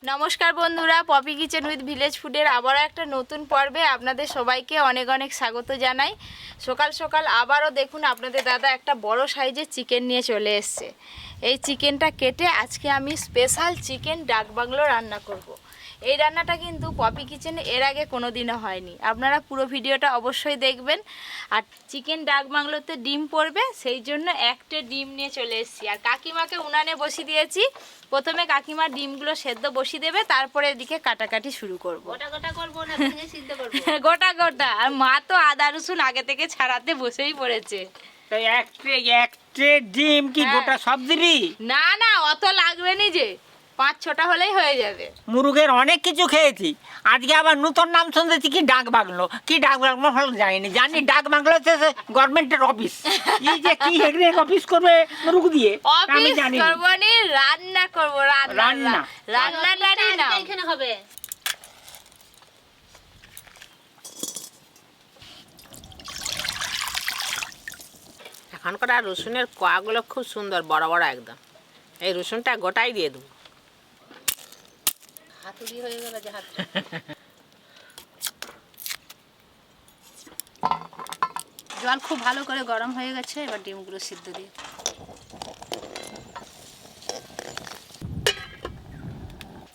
নমস্কার বন্ধুরা, poppy kitchen with village ফুডের আবারও একটা নতুন পর্বে আপনাদের সবাইকে অনেক অনেক স্বাগত জানাই। সকাল সকাল আবারও দেখুন আপনাদের দাদা একটা বড় সাইজের চিকেন নিয়ে চলে এসছে। এই চিকেনটা কেটে আজকে আমি স্পেশাল চিকেন ডাক বাংলো রান্না করব। এই রান্নাটা কিন্তু পপি কিচেনে এর আগে কোনো দিনও হয়নি। আপনারা পুরো ভিডিওটা অবশ্যই দেখবেন। আর চিকেন ডাক বাংলোতে ডিম পড়বে, সেই জন্য একটা ডিম নিয়ে চলে এসেছি। আর কাকিমাকে উনানে বসিয়ে দিয়েছি। প্রথমে কাকিমা ডিমগুলো সেদ্ধ বসিয়ে দেবে, তারপরে এদিকে কাটাকাটি শুরু করব। গোটা গোটা করব না ভেঙে সিদ্ধ করব? গোটা গোটা। আর মা তো আদা রসুন আগে থেকে ছাড়াতে বসেই পড়েছে। তাই একটা ডিম কি গোটা সব দিবি? না না, অত লাগবে নি, যে 5-6টা হলেই হয়ে যাবে। মুরগের অনেক কিছু খেয়েছি, আজকে আবার নতুন নাম শুনতেছি কি ডাক বাংলো। কি ডাক বাংলো হলো জানি ডাক বাংলো হচ্ছে গভর্নমেন্টের অফিস। এই যে কি হেডে অফিস করবে মুরগ দিয়ে আমি অফিস জানি করব নি, রান্না করব। রান্নাটারই না এখানে হবে। এখনকার রসুনের কোয়াগুলো খুব সুন্দর, বড় বড় একদম। এই রসুনটা গোটাই দিয়ে দেবো। হাতুড়ি হয়ে গেল যে হাত। জল খুব ভালো করে গরম হয়ে গেছে, এবার ডিমগুলো সিদ্ধ দিয়ে।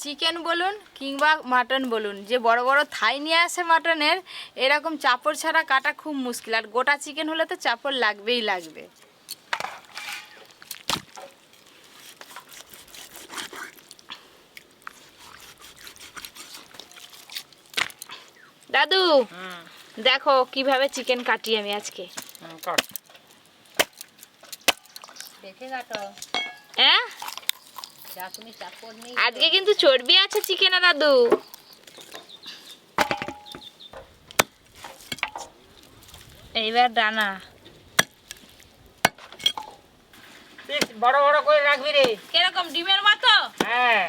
চিকেন বলুন কিংবা মাটন বলুন, যে বড় বড় থাই নিয়ে আসে মাটনের, এরকম চাপড় ছাড়া কাটা খুব মুশকিল। আর গোটা চিকেন হলে তো চাপড় লাগবেই লাগবে। দাদু দেখো কিভাবে চিকেন কাটি আমি আজকে। দেখে কাটো। হ্যাঁ, যা তুমি চাপড় নেই। আজকে কিন্তু চর্বি আছে চিকেনে দাদু। এইবার ডানা বড় বড় করে রাখবি রে। কিরকম ডিমের মতো? হ্যাঁ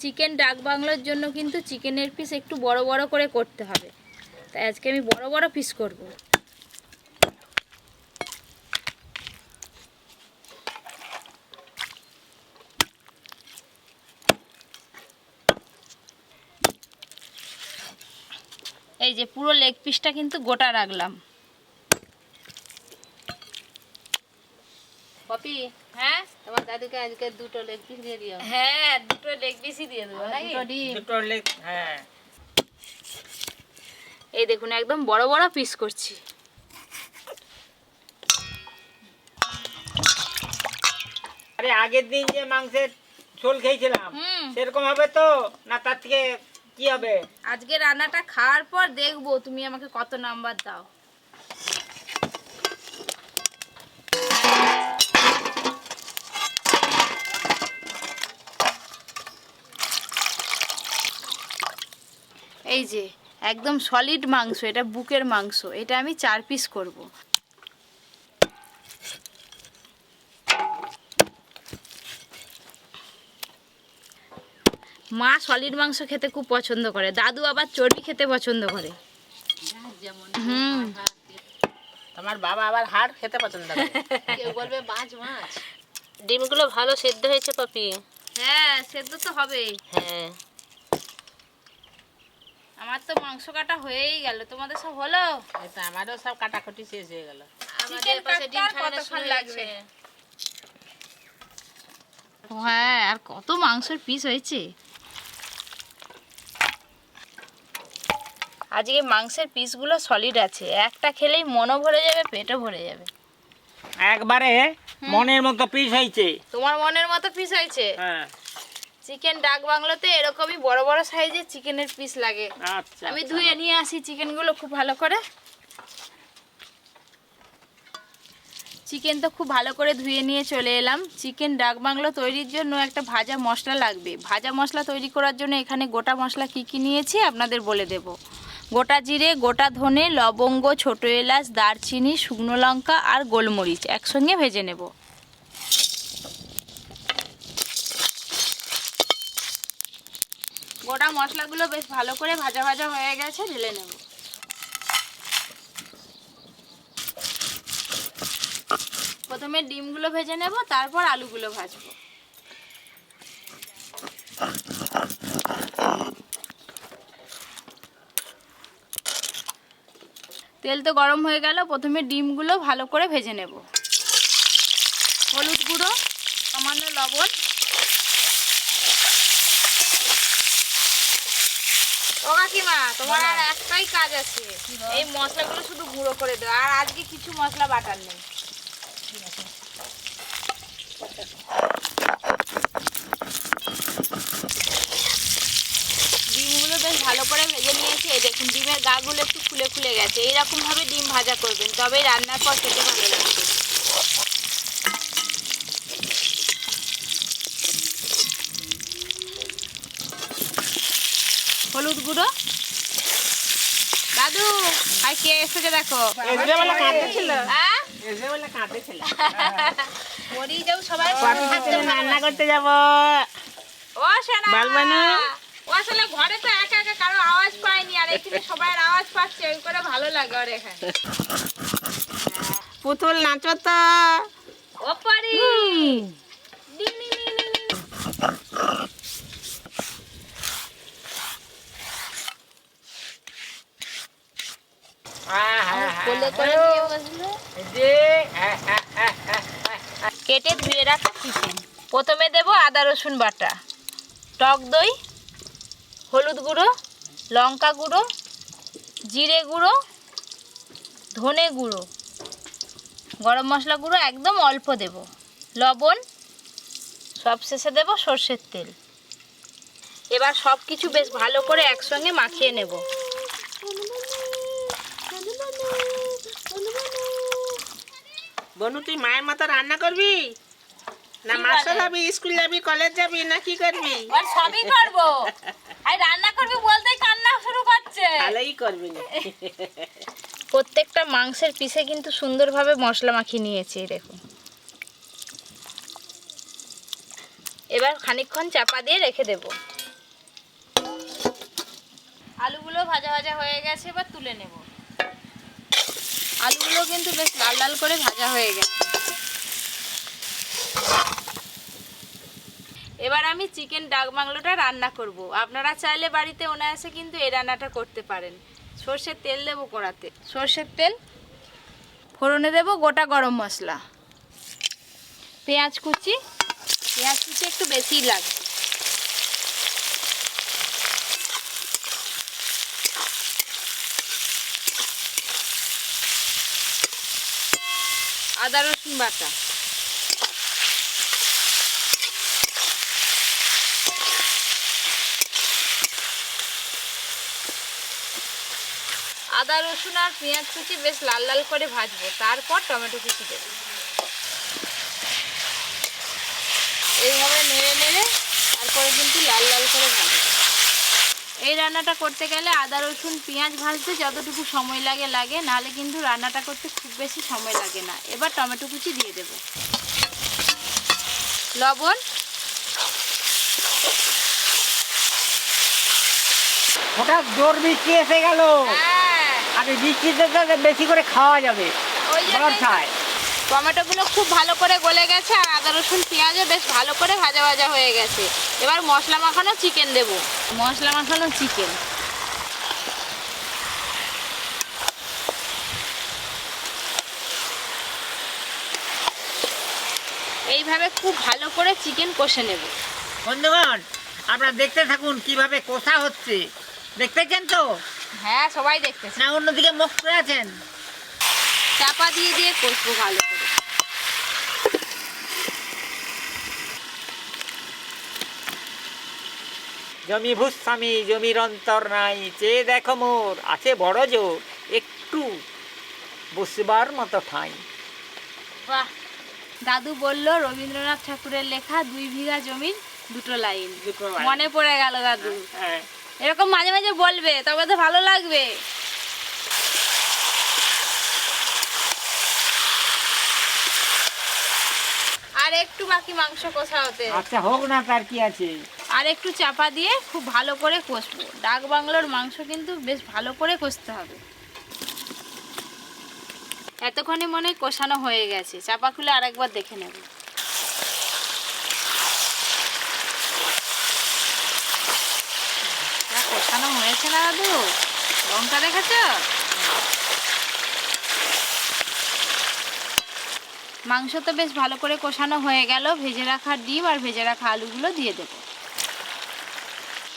চিকেন ডাক বাংলোর জন্য কিন্তু চিকেনের পিস একটু বড় বড় করে করতে হবে, তাই আজকে আমি বড় বড় পিস করব। এই যে পুরো লেগ পিসটা কিন্তু গোটা রাখলাম। পপি, হ্যাঁ তোমার দাদুকে আজকে দুটো লেগ পিস দিয়ে দিও। হ্যাঁ, দুটো লেগ পিসই দিয়ে দেবো নাকি? দুটো ডিম। দুটো লেগ। হ্যাঁ এই দেখুন একদম বড় বড় পিস করছি। আরে আগের দিন যে মাংসের ঝোল খেয়েছিলাম হুম। সেরকম হবে তো না, তার থেকে কি হবে? আজকে রান্নাটা খাওয়ার পর দেখবো তুমি আমাকে কত নাম্বার দাও। এই যে একদম সলিড মাংস, এটা বুকের মাংস, এটা আমি 4 পিস করব। মা সলিড মাংস খেতে খুব পছন্দ করে, দাদু আবার চর্বি খেতে পছন্দ করে। হুম। তোমার বাবা আবার হাড় খেতে পছন্দ করে। কেউ বলবে মাছ মাছ। ডিমগুলো ভালো সেদ্ধ হয়েছে পপি। হ্যাঁ, সেদ্ধ তো হবেই। হ্যাঁ, আমার তো মাংস কাটা হয়েই গেল, তোমাদের সব হলো? এই তো আমারও সব কাটাকুটি শেষ হয়ে গেল। চিকেন কাটতে আর কতক্ষণ লাগবে? হ্যাঁ, আর কত মাংসের পিস হয়েছে। আজকে মাংসের পিসগুলো সলিড আছে, একটা খেলেই মনও ভরে যাবে, পেটও ভরে যাবে। একবারে মনের মতো পিস হয়েছে। তোমার মনের মতো পিস হয়েছে? হ্যাঁ চিকেন ডাক বাংলোতে এরকমই বড় বড় সাইজের চিকেনের পিস লাগে। আচ্ছা, আমি ধুয়ে নিয়ে আসি চিকেনগুলো খুব ভালো করে। চিকেন তো খুব ভালো করে ধুয়ে নিয়ে চলে এলাম। চিকেন ডাক বাংলো তৈরির জন্য একটা ভাজা মশলা লাগবে। ভাজা মশলা তৈরি করার জন্য এখানে গোটা মশলা কী কী নিয়েছি আপনাদের বলে দেব। গোটা জিরে, গোটা ধনে, লবঙ্গ, ছোটো এলাচ, দারচিনি, শুকনো লঙ্কা আর গোলমরিচ একসঙ্গে ভেজে নেব। গোটা মশলাগুলো বেশ ভালো করে ভাজা ভাজা হয়ে গেছে, ঢেলে নেব। প্রথমে ডিমগুলো ভেজে নেব, তারপর আলুগুলো ভাজবো। তেল তো গরম হয়ে গেল, প্রথমে ডিমগুলো ভালো করে ভেজে নেব। হলুদ গুঁড়ো, সামান্য লবণ, ও কাকিমা তোমার আর একটাই কাজ আছে, এই মশলাগুলো শুধু গুঁড়ো করে দাও, আর আজকে কিছু মশলা বাটার নেই। ডিমগুলো বেশ ভালো করে ভেজে নিয়েছি। এই দেখুন ডিমের গাগুলো একটু ফুলে ফুলে গেছে, এইরকম ভাবে ডিম ভাজা করবেন, তবেই রান্নার পর খেতে ভালো লাগবে। হলুদ গুঁড়ো, দাদু আর কে এসেছে দেখো। হ্যাঁ? মরেই যাও সবাই, রান্না করতে যাব। ও সোনা, ও আসলে ঘরে তো একা একা কারো আওয়াজ পায়নি, আর এখানে সবার আওয়াজ পাচ্ছে, ওই করে ভালো লাগে ওর এখানে। পুতুল নাচো তো। ও পারি কেটে ধুয়ে রাখা চিকেন। প্রথমে দেব আদা রসুন বাটা, টক দই, হলুদ গুঁড়ো, লঙ্কা গুঁড়ো, জিরে গুঁড়ো, ধনে গুঁড়ো, গরম মশলা গুঁড়ো একদম অল্প দেব, লবণ, সব শেষে দেব সর্ষের তেল। এবার সব কিছু বেশ ভালো করে একসঙ্গে মাখিয়ে নেব। বনু তুই মায়ের মতো রান্না করবি না মাস্টার যাবি, স্কুল যাবি, কলেজ যাবি, না কি করবি? আর সবই করব, আর রান্না করবি বলতেই কান্না শুরু করছে। ভালোই করবি না। প্রত্যেকটা মাংসের পিসে কিন্তু সুন্দরভাবে মশলা মাখিয়ে নিয়েছি, দেখুন। এবার খানিকক্ষণ চাপা দিয়ে রেখে দেব। আলুগুলো ভাজা ভাজা হয়ে গেছে, এবার তুলে নেব। আলুগুলো কিন্তু বেশ লাল লাল করে ভাজা হয়ে গেছে। এবার আমি চিকেন ডাক বাংলোটা রান্না করব। আপনারা চাইলে বাড়িতে অনায়াসে কিন্তু এই রান্নাটা করতে পারেন। সর্ষের তেল দেবো কড়াতে, সর্ষের তেল, ফোড়নে দেব গোটা গরম মশলা, পেঁয়াজ কুচি, পেঁয়াজ কুচি একটু বেশিই লাগবে, আদা রসুন বাটা, আদা রসুন আর পেঁয়াজ কুচি বেশ লাল লাল করে ভাজবো, তারপর টমেটো কুচি দেবো। এইভাবে নেড়ে নেড়ে তারপরে কিন্তু লাল লাল করে ভাজবো। এই রান্নাটা করতে গেলে আদা রসুন পেঁয়াজ ভাজতে যতটুকু সময় লাগে, নাহলে কিন্তু রান্নাটা করতে খুব বেশি সময় লাগে না। এবার টমেটো কুচি দিয়ে দেব, লবণ, হঠাৎ জোর বৃষ্টি এসে গেল, আর এই বৃষ্টিতে তো বেশি করে খাওয়া যাবে বর্ষায়। টমেটোগুলো খুব ভালো করে গলে গেছে, আর আদা রসুন পেঁয়াজও বেশ ভালো করে ভাজা ভাজা হয়ে গেছে। এবার মশলা মাখানো চিকেন দেব, মশলা মাখানো চিকেন। এইভাবে খুব ভালো করে চিকেন কষে নেব। বন্ধুগণ, আপনারা দেখতে থাকুন কিভাবে কষা হচ্ছে। দেখতেছেন তো? হ্যাঁ, সবাই দেখতেছে। না অন্যদিকে মুখ করে আছেন? চাপা দিয়ে দিয়ে কষবো ভালো করে। জমি ভূস্বামী জমির অন্তর নাই, চেয়ে দেখো মোর আছে বড় জোর, একটু বসবার মতো ঠাঁই। বাহ, দাদু বলল রবীন্দ্রনাথ ঠাকুরের লেখা 2 বিঘা জমির 2 লাইন। মনে পড়ে গেল দাদু। হ্যাঁ, এরকম মাঝে মাঝে বলবে, তবে তো ভালো লাগবে। আর একটু বাকি মাংস কষা হতে। আচ্ছা হোক না, তার কি আছে। আর একটু চাপা দিয়ে খুব ভালো করে কষবো। ডাক বাংলোর মাংস কিন্তু বেশ ভালো করে কষতে হবে। এতক্ষণে মনে হয় কষানো হয়ে গেছে, চাপা খুলে আরেকবার দেখে নেব। কষানো হয়েছে না দাদু? রংটা দেখেছ? মাংস তো বেশ ভালো করে কষানো হয়ে গেল। ভেজে রাখা ডিম আর ভেজে রাখা আলুগুলো দিয়ে দেব।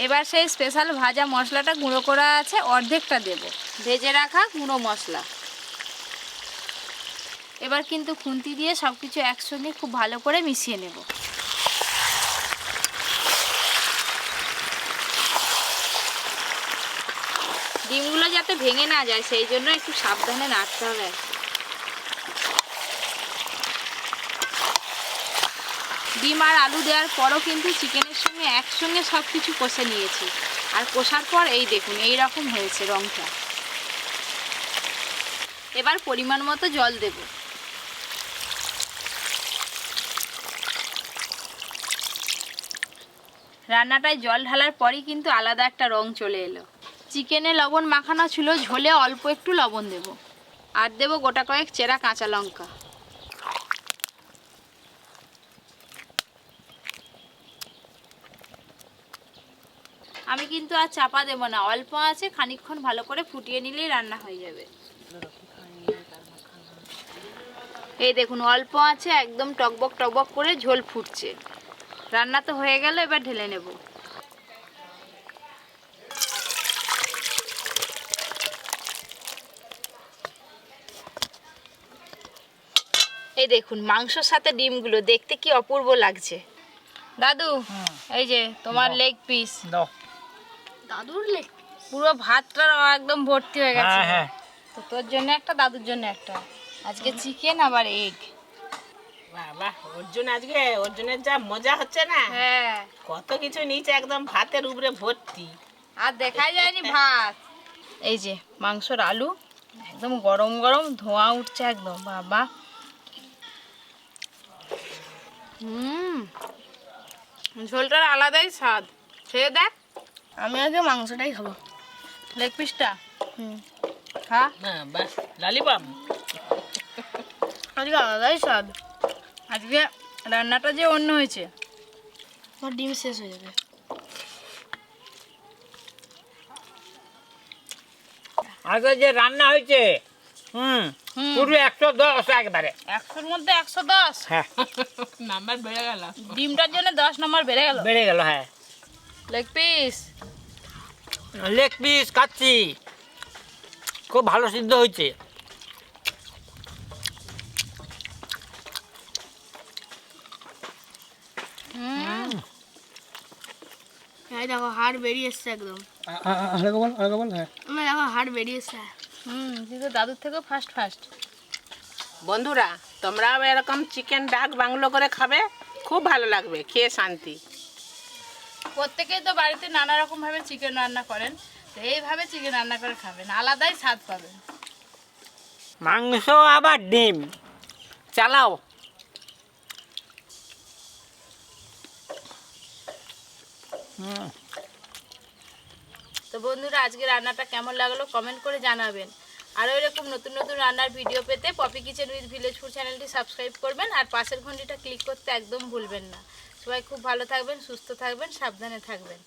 এবার সেই স্পেশাল ভাজা মশলাটা গুঁড়ো করা আছে, অর্ধেকটা দেব, ভেজে রাখা গুঁড়ো মশলা। এবার কিন্তু খুন্তি দিয়ে সব কিছু একসঙ্গে খুব ভালো করে মিশিয়ে নেব। ডিমগুলো যাতে ভেঙে না যায় সেই জন্য একটু সাবধানে নাড়তে হবে। ডিম আর আলু দেওয়ার পরও কিন্তু চিকেনের সঙ্গে একসঙ্গে সব কিছু কষে নিয়েছি। আর কষার পর এই দেখুন এই রকম হয়েছে রংটা। এবার পরিমাণ মতো জল দেব। রান্নাটায় জল ঢালার পরই কিন্তু আলাদা একটা রং চলে এলো। চিকেনে লবণ মাখানো ছিল, ঝোলে অল্প একটু লবণ দেব। আর দেব গোটা কয়েক চেরা কাঁচা লঙ্কা। আমি কিন্তু আর চাপা দেব না, অল্প আছে, খানিকক্ষণ ভালো করে ফুটিয়ে নিলেই রান্না হয়ে যাবে। এই দেখুন অল্প আছে, একদম টকবক টকবক করে ঝোল ফুটছে। রান্না তো হয়ে গেল, এবার ঢেলে নেব। এই দেখুন মাংসর সাথে ডিমগুলো দেখতে কি অপূর্ব লাগছে। দাদু এই যে তোমার লেগ পিস। দাদুর লেগ পুরো ভাতটা একদম ভর্তি হয়ে গেছে। তো তোর জন্য একটা, দাদুর জন্য একটা। আজকে চিকেন আবার এগ। বাবা অর্জুন আজকে অর্জুনের যা মজা হচ্ছে না। হ্যাঁ কত কিছু নিচে একদম ভাতের উপরে ভর্তি, আর দেখাই যায়নি ভাত। এই যে মাংসর আলু একদম গরম গরম ধোঁয়া উঠছে একদম। বাবা ঝোলটার আলাদাই স্বাদ, খেয়ে দেখ। আমি আগে মাংসটাই খাবো, লেগ পিসটা। খা। বাস লালিপাম। আজকে আলাদাই স্বাদ। আজকে রান্নাটা যে অন্য হয়েছে। আমার ডিম শেষ হয়ে যাবে। আগে যে রান্না হয়েছে পুরো 110 একবারে। 100-র মধ্যে 110। হ্যাঁ নাম্বার বেড়ে গেল। ডিমটার জন্য 10 নম্বর বেড়ে গেল। বেড়ে গেল। হ্যাঁ লেগ পিস। লেগ পিস খাচ্ছি, খুব ভালো সিদ্ধ হয়েছে। এই দেখো হাড় বেরিয়ে এসছে একদম। দেখো হাড় বেরিয়ে এসছে। তুই তো দাদুর থেকেও ফাস্ট। বন্ধুরা তোমরাও এরকম চিকেন ডাক বাংলো করে খাবে, খুব ভালো লাগবে খেয়ে শান্তি। প্রত্যেকেই তো বাড়িতে নানা রকম ভাবে চিকেন রান্না করেন, তো এইভাবে চিকেন রান্না করে খাবেন, আলাদাই স্বাদ পাবেন। মাংস আবার ডিম চালাও। তো বন্ধুরা আজকে রান্নাটা কেমন লাগলো কমেন্ট করে জানাবেন। আরও এরকম নতুন নতুন রান্নার ভিডিও পেতে Popy kitchen with village food চ্যানেলটি সাবস্ক্রাইব করবেন আর পাশের ঘন্টিটা ক্লিক করতে একদম ভুলবেন না। সবাই খুব ভালো থাকবেন, সুস্থ থাকবেন, সাবধানে থাকবেন।